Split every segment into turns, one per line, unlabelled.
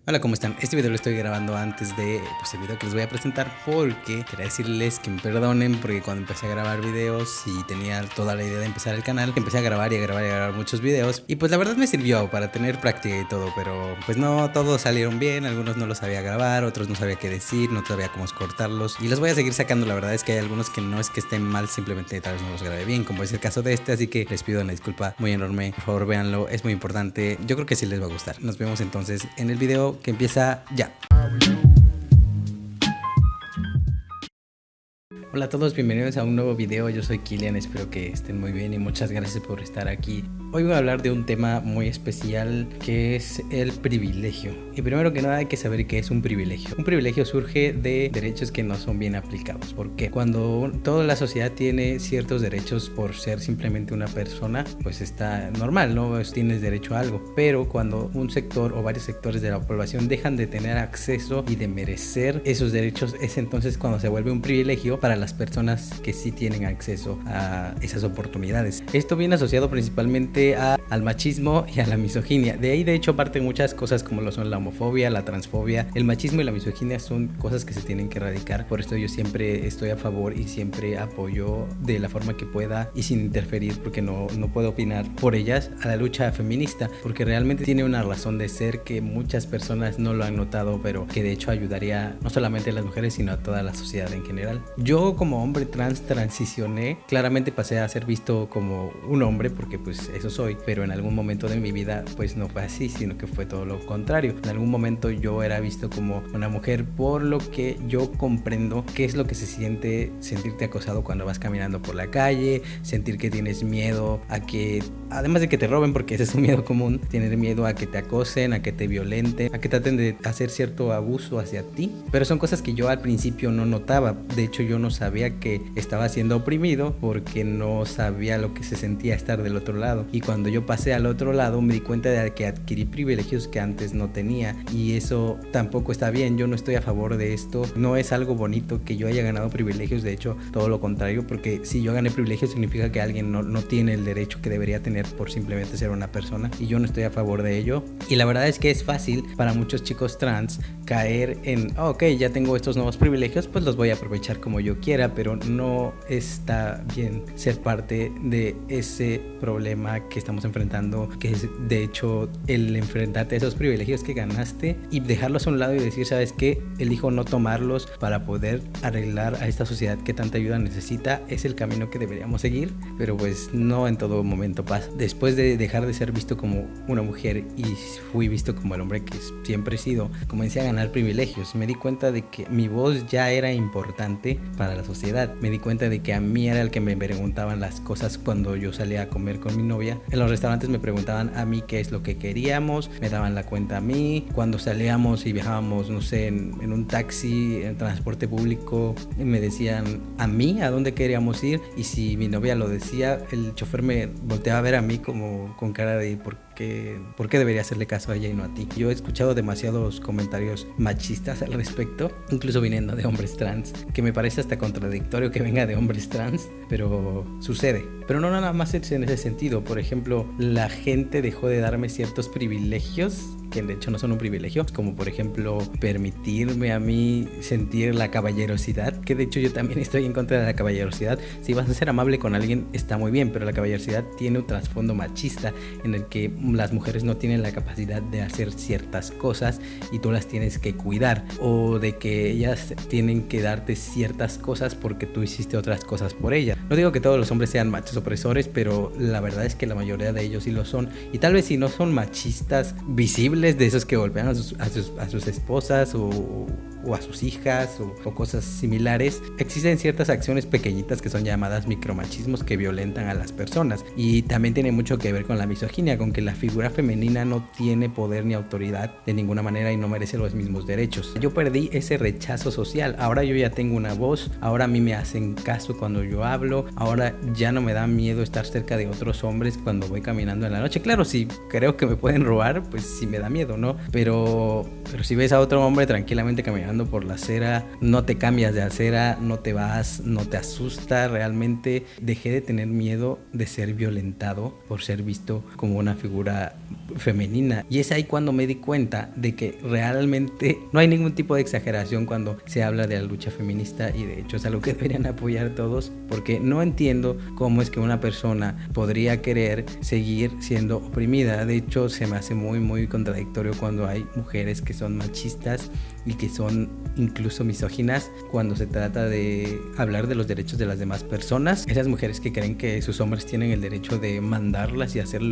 Hola, ¿cómo están? Este video lo estoy grabando antes de el video que les voy a presentar, porque quería decirles que me perdonen porque cuando empecé a grabar videos y tenía toda la idea de empezar el canal, empecé a grabar y a grabar y a grabar muchos videos y pues la verdad me sirvió para tener práctica y todo, pero pues no todos salieron bien, algunos no los sabía grabar, otros no sabía qué decir, no sabía cómo cortarlos y los voy a seguir sacando. La verdad es que hay algunos que no es que estén mal, simplemente tal vez no los grabé bien, como es el caso de este, así que les pido una disculpa muy enorme. Por favor, véanlo, es muy importante, yo creo que sí les va a gustar. Nos vemos entonces en el video que empieza ya. Hola a todos, bienvenidos a un nuevo video. Yo soy Kilian, espero que estén muy bien y muchas gracias por estar aquí. Hoy voy a hablar de un tema muy especial que es el privilegio. Y primero que nada hay que saber qué es un privilegio. Un privilegio surge de derechos que no son bien aplicados. ¿Por qué? Cuando toda la sociedad tiene ciertos derechos por ser simplemente una persona, pues está normal, ¿no? Tienes derecho a algo. Pero cuando un sector o varios sectores de la población dejan de tener acceso y de merecer esos derechos, es entonces cuando se vuelve un privilegio para las personas que sí tienen acceso a esas oportunidades. Esto viene asociado principalmente al machismo y a la misoginia. De ahí de hecho parten muchas cosas como lo son la homofobia, la transfobia. El machismo y la misoginia son cosas que se tienen que erradicar. Por esto yo siempre estoy a favor y siempre apoyo de la forma que pueda y sin interferir, porque no puedo opinar por ellas, a la lucha feminista, porque realmente tiene una razón de ser que muchas personas no lo han notado, pero que de hecho ayudaría no solamente a las mujeres sino a toda la sociedad en general. Yo como hombre trans transicioné, claramente pasé a ser visto como un hombre porque pues eso soy, pero en algún momento de mi vida pues no fue así, sino que fue todo lo contrario. En algún momento yo era visto como una mujer, por lo que yo comprendo qué es lo que se siente sentirte acosado cuando vas caminando por la calle, sentir que tienes miedo a que, además de que te roben, porque ese es un miedo común, tener miedo a que te acosen, a que te violenten, a que traten de hacer cierto abuso hacia ti. Pero son cosas que yo al principio no notaba. De hecho yo no sabía que estaba siendo oprimido porque no sabía lo que se sentía estar del otro lado. Y cuando yo pasé al otro lado me di cuenta de que adquirí privilegios que antes no tenía, y eso tampoco está bien. Yo no estoy a favor de esto, no es algo bonito que yo haya ganado privilegios, de hecho todo lo contrario, porque si yo gané privilegios significa que alguien no tiene el derecho que debería tener por simplemente ser una persona, y yo no estoy a favor de ello. Y la verdad es que es fácil para muchos chicos trans caer en ok, ya tengo estos nuevos privilegios, pues los voy a aprovechar como yo quiera, pero no está bien ser parte de ese problema que estamos enfrentando, que es de hecho el enfrentarte a esos privilegios que ganaste y dejarlos a un lado y decir, ¿sabes qué? Elijo no tomarlos para poder arreglar a esta sociedad que tanta ayuda necesita. Es el camino que deberíamos seguir, pero pues no en todo momento pasa. Después de dejar de ser visto como una mujer y fui visto como el hombre que siempre he sido, comencé a ganar privilegios. Me di cuenta de que mi voz ya era importante para la sociedad. Me di cuenta de que a mí era el que me preguntaban las cosas cuando yo salía a comer con mi novia. En los restaurantes me preguntaban a mí qué es lo que queríamos, me daban la cuenta a mí. Cuando salíamos y viajábamos, no sé, en un taxi, en transporte público, me decían a mí a dónde queríamos ir, y si mi novia lo decía, el chofer me volteaba a ver a mí como con cara de ¿por qué debería hacerle caso a ella y no a ti? Yo he escuchado demasiados comentarios machistas al respecto, incluso viniendo de hombres trans, que me parece hasta contradictorio que venga de hombres trans, pero sucede. Pero no nada más es en ese sentido. Por ejemplo, la gente dejó de darme ciertos privilegios que de hecho no son un privilegio, como por ejemplo permitirme a mí sentir la caballerosidad, que de hecho yo también estoy en contra de la caballerosidad. Si vas a ser amable con alguien está muy bien, pero la caballerosidad tiene un trasfondo machista en el que las mujeres no tienen la capacidad de hacer ciertas cosas y tú las tienes que cuidar, o de que ellas tienen que darte ciertas cosas porque tú hiciste otras cosas por ellas. No digo que todos los hombres sean machos opresores, pero la verdad es que la mayoría de ellos sí lo son, y tal vez si no son machistas visibles, de esos que golpean a sus esposas o a sus hijas o cosas similares, existen ciertas acciones pequeñitas que son llamadas micromachismos que violentan a las personas, y también tiene mucho que ver con la misoginia, con que la figura femenina no tiene poder ni autoridad de ninguna manera y no merece los mismos derechos. Yo perdí ese rechazo social, ahora yo ya tengo una voz, ahora a mí me hacen caso cuando yo hablo, ahora ya no me da miedo estar cerca de otros hombres cuando voy caminando en la noche. Claro, si creo que me pueden robar, pues sí me da miedo, ¿no? Pero si ves a otro hombre tranquilamente caminando por la acera, no te cambias de acera, no te vas, no te asusta. Realmente dejé de tener miedo de ser violentado por ser visto como una figura femenina. Y es ahí cuando me di cuenta de que realmente no hay ningún tipo de exageración cuando se habla de la lucha feminista, y de hecho es algo que deberían apoyar todos, porque no entiendo cómo es que una persona podría querer seguir siendo oprimida. De hecho, se me hace muy contradictorio cuando hay mujeres que son machistas y que son incluso misóginas cuando se trata de hablar de los derechos de las demás personas. Esas mujeres que creen que sus hombres tienen el derecho de mandarlas y hacer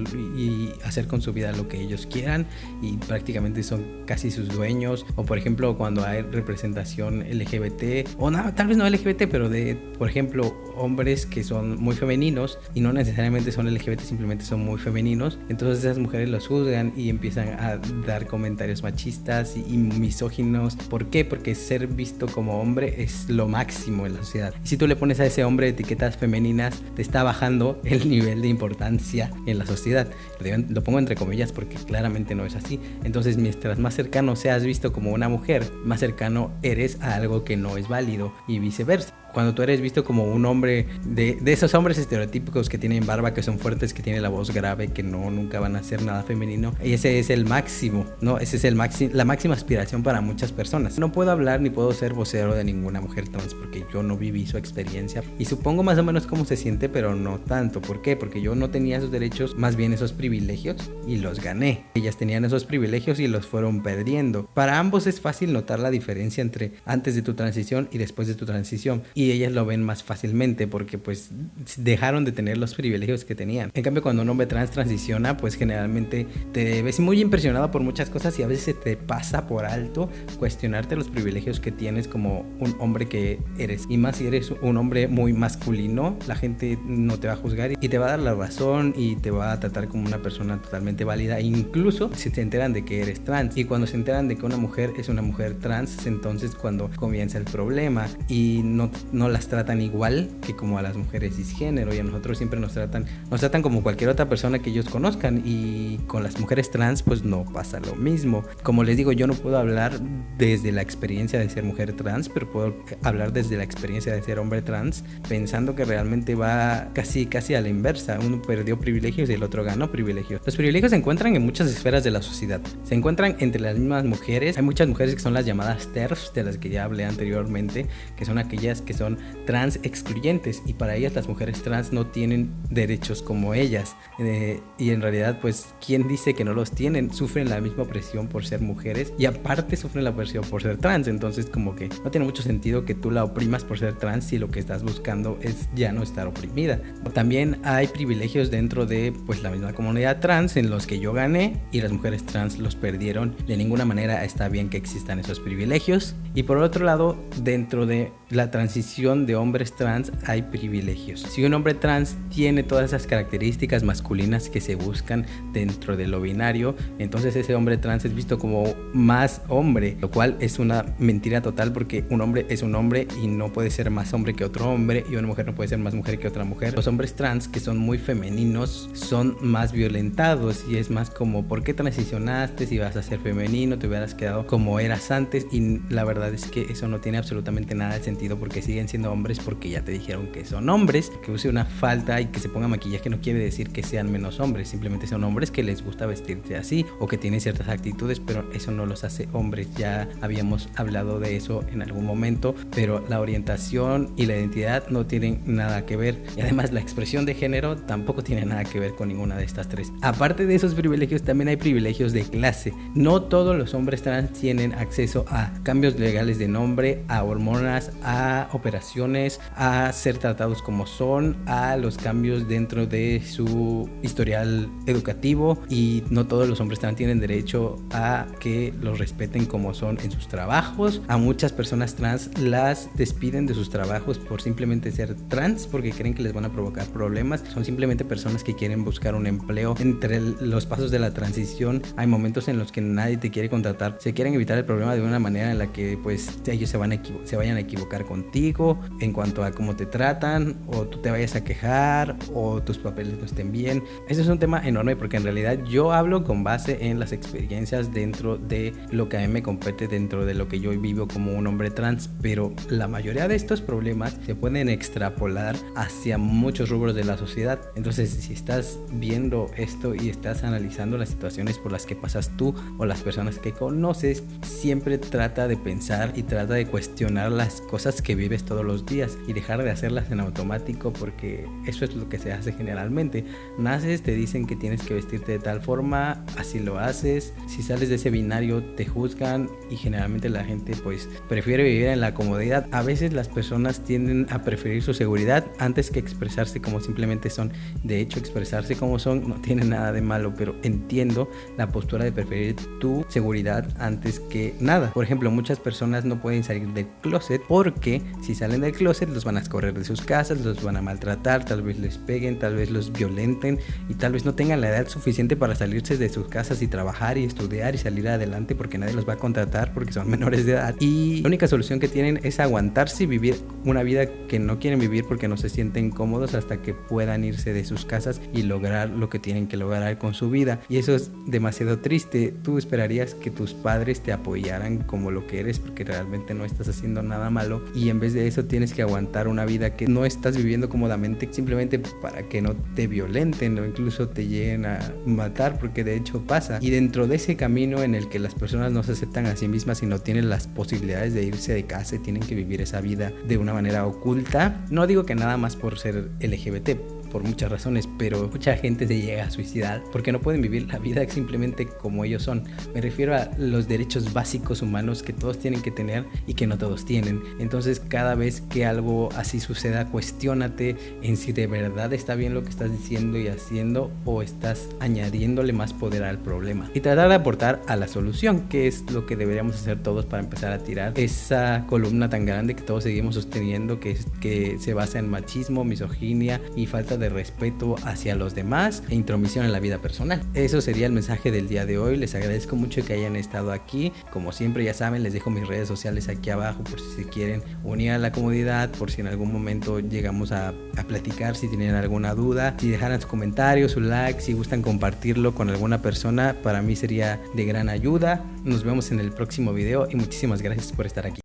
con su vida lo que ellos quieran, y prácticamente son casi sus dueños. O por ejemplo, cuando hay representación LGBT, o no, tal vez no LGBT, pero de, por ejemplo, hombres que son muy femeninos y no necesariamente son LGBT, simplemente son muy femeninos. Entonces esas mujeres los juzgan y empiezan a dar comentarios machistas y misóginos. ¿Por qué? Porque ser visto como hombre es lo máximo en la sociedad. Y si tú le pones a ese hombre etiquetas femeninas, te está bajando el nivel de importancia en la sociedad. Lo pongo entre comillas porque claramente no es así. Entonces, mientras más cercano seas visto como una mujer, más cercano eres a algo que no es válido, y viceversa. Cuando tú eres visto como un hombre de esos hombres estereotípicos que tienen barba, que son fuertes, que tienen la voz grave, que nunca van a hacer nada femenino, ese es el máximo, ¿no? Ese es la máxima aspiración para muchas personas. No puedo hablar ni puedo ser vocero de ninguna mujer trans porque yo no viví su experiencia, y supongo más o menos cómo se siente, pero no tanto. ¿Por qué? Porque yo no tenía esos derechos, más bien esos privilegios, y los gané. Ellas tenían esos privilegios y los fueron perdiendo. Para ambos es fácil notar la diferencia entre antes de tu transición y después de tu transición, y ellas lo ven más fácilmente porque pues dejaron de tener los privilegios que tenían. En cambio, cuando un hombre trans transiciona, pues generalmente te ves muy impresionado por muchas cosas, y a veces se te pasa por alto cuestionarte los privilegios que tienes como un hombre que eres. Y más si eres un hombre muy masculino, la gente no te va a juzgar y te va a dar la razón y te va a tratar como una persona totalmente válida, incluso si se enteran de que eres trans. Y cuando se enteran de que una mujer es una mujer trans, es entonces cuando comienza el problema, y no las tratan igual que como a las mujeres cisgénero, y a nosotros siempre nos tratan como cualquier otra persona que ellos conozcan, y con las mujeres trans pues no pasa lo mismo. Como les digo, yo no puedo hablar desde la experiencia de ser mujer trans, pero puedo hablar desde la experiencia de ser hombre trans, pensando que realmente va casi a la inversa. Uno perdió privilegios y el otro ganó privilegios. Los privilegios se encuentran en muchas esferas de la sociedad, se encuentran entre las mismas mujeres. Hay muchas mujeres que son las llamadas TERFs, de las que ya hablé anteriormente, que son aquellas que son trans excluyentes, y para ellas las mujeres trans no tienen derechos como ellas, y en realidad pues ¿quién dice que no los tienen? Sufren la misma opresión por ser mujeres, y aparte sufren la opresión por ser trans. Entonces como que no tiene mucho sentido que tú la oprimas por ser trans si lo que estás buscando es ya no estar oprimida. También hay privilegios dentro de pues la misma comunidad trans en los que yo gané y las mujeres trans los perdieron. De ninguna manera está bien que existan esos privilegios. Y por otro lado, dentro de la transición de hombres trans hay privilegios. Si un hombre trans tiene todas esas características masculinas que se buscan dentro de lo binario, entonces ese hombre trans es visto como más hombre, lo cual es una mentira total, porque un hombre es un hombre y no puede ser más hombre que otro hombre, y una mujer no puede ser más mujer que otra mujer. Los hombres trans, que son muy femeninos, son más violentados, y es más como ¿por qué transicionaste? Si vas a ser femenino te hubieras quedado como eras antes. Y la verdad es que eso no tiene absolutamente nada de sentido, porque siguen siendo hombres porque ya te dijeron que son hombres. Que use una falda y que se ponga maquillaje no quiere decir que sean menos hombres, simplemente son hombres que les gusta vestirse así o que tienen ciertas actitudes, pero eso no los hace hombres. Ya habíamos hablado de eso en algún momento, pero la orientación y la identidad no tienen nada que ver, y además la expresión de género tampoco tiene nada que ver con ninguna de estas tres. Aparte de esos privilegios, también hay privilegios de clase. No todos los hombres trans tienen acceso a cambios legales de nombre, a hormonas, a operaciones, a ser tratados como son, a los cambios dentro de su historial educativo, y no todos los hombres trans tienen derecho a que los respeten como son en sus trabajos. A muchas personas trans las despiden de sus trabajos por simplemente ser trans, porque creen que les van a provocar problemas. Son simplemente personas que quieren buscar un empleo. Entre los pasos de la transición hay momentos en los que nadie te quiere contratar, se quieren evitar el problema de una manera en la que pues ellos se vayan a equivocar contigo, tóxico en cuanto a cómo te tratan, o tú te vayas a quejar, o tus papeles no estén bien. Eso es un tema enorme porque en realidad yo hablo con base en las experiencias dentro de lo que a mí me compete, dentro de lo que yo vivo como un hombre trans, pero la mayoría de estos problemas se pueden extrapolar hacia muchos rubros de la sociedad. Entonces, si estás viendo esto y estás analizando las situaciones por las que pasas tú o las personas que conoces, siempre trata de pensar y trata de cuestionar las cosas que vives todos los días y dejar de hacerlas en automático, porque eso es lo que se hace generalmente. Naces, te dicen que tienes que vestirte de tal forma, así lo haces. Si sales de ese binario te juzgan y generalmente la gente pues prefiere vivir en la comodidad. A veces las personas tienden a preferir su seguridad antes que expresarse como simplemente son. De hecho, expresarse como son no tiene nada de malo, pero entiendo la postura de preferir tu seguridad antes que nada. Por ejemplo, muchas personas no pueden salir del closet porque si salen del closet los van a correr de sus casas, los van a maltratar, tal vez les peguen, tal vez los violenten y tal vez no tengan la edad suficiente para salirse de sus casas y trabajar y estudiar y salir adelante, porque nadie los va a contratar porque son menores de edad. Y la única solución que tienen es aguantarse y vivir una vida que no quieren vivir porque no se sienten cómodos hasta que puedan irse de sus casas y lograr lo que tienen que lograr con su vida. Y eso es demasiado triste. Tú esperarías que tus padres te apoyaran como lo que eres, porque realmente no estás haciendo nada malo, y en vez de eso tienes que aguantar una vida que no estás viviendo cómodamente simplemente para que no te violenten o incluso te lleguen a matar, porque de hecho pasa. Y dentro de ese camino en el que las personas no se aceptan a sí mismas y no tienen las posibilidades de irse de casa y tienen que vivir esa vida de una manera oculta, no digo que nada más por ser LGBT, por muchas razones, pero mucha gente se llega a suicidar porque no pueden vivir la vida simplemente como ellos son. Me refiero a los derechos básicos humanos que todos tienen que tener y que no todos tienen. Entonces, cada vez que algo así suceda, cuestiónate en si de verdad está bien lo que estás diciendo y haciendo, o estás añadiéndole más poder al problema, y tratar de aportar a la solución, que es lo que deberíamos hacer todos para empezar a tirar esa columna tan grande que todos seguimos sosteniendo, que se basa en machismo, misoginia y falta de respeto hacia los demás e intromisión en la vida personal. Eso sería el mensaje del día de hoy. Les agradezco mucho que hayan estado aquí. Como siempre, ya saben, les dejo mis redes sociales aquí abajo por si se quieren unir a la comunidad, por si en algún momento llegamos a platicar, si tienen alguna duda, si dejaran su comentario, su like, si gustan compartirlo con alguna persona, para mí sería de gran ayuda. Nos vemos en el próximo video y muchísimas gracias por estar aquí.